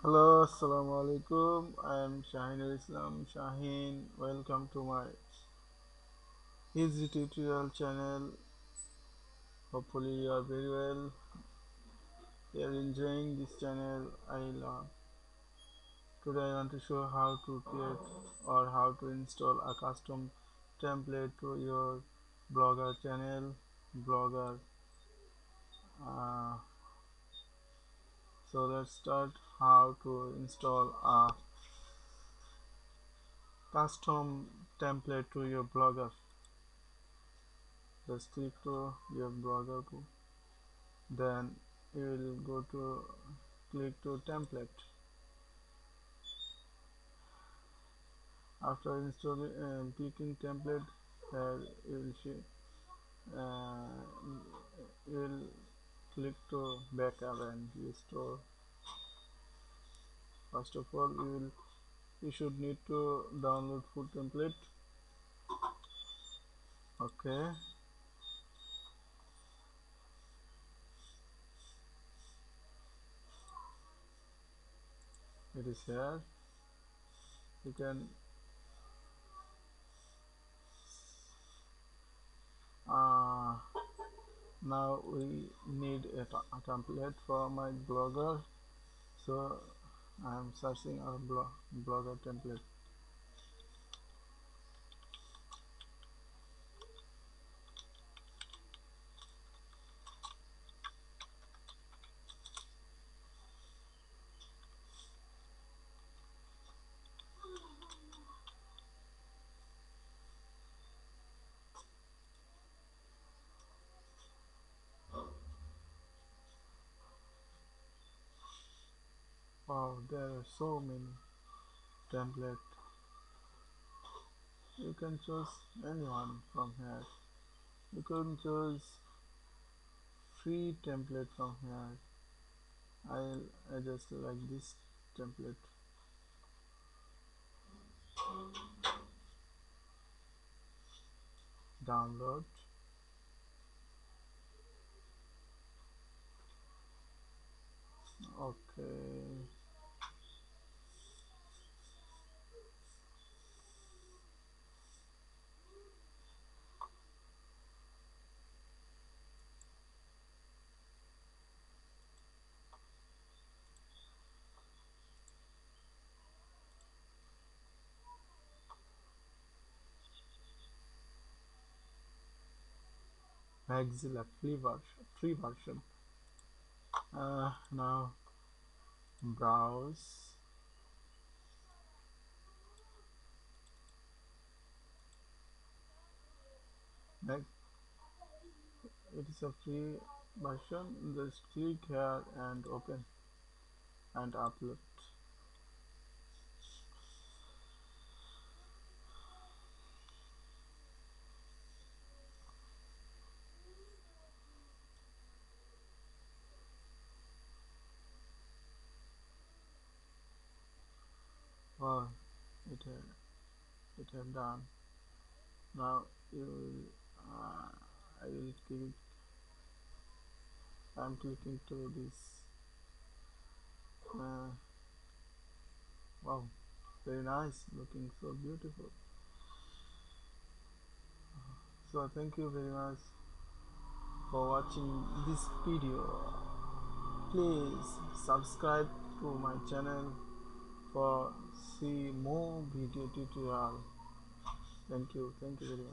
Hello, Assalamu alaikum. I am Shaheen Islam Shaheen. Welcome to my easy tutorial channel. Hopefully, you are very well. You are enjoying this channel. I love. Today, I want to show how to create or how to install a custom template to your Blogger channel. Blogger. Uh, so let's start. How to install a custom template to your Blogger. Just click to your Blogger, then you will go to click to template. After installing clicking template, you will see uh, you will click to backup and restore. First of all, you should need to download full template. Okay, it is here. You can uh, now we need a template for my blogger, so I am searching our blogger template. Wow, there are so many templates. You can choose anyone from here. You can choose free template from here. I just like this template. Download. Okay. Maxilla free version. Now browse. Next, it is a free version. Just click here and open and upload. Wow, it had done. Now you will, I will click. I'm clicking to this. Uh, wow, very nice, looking so beautiful. So thank you very much for watching this video. Please subscribe to my channel for see more video tutorial. Thank you very much.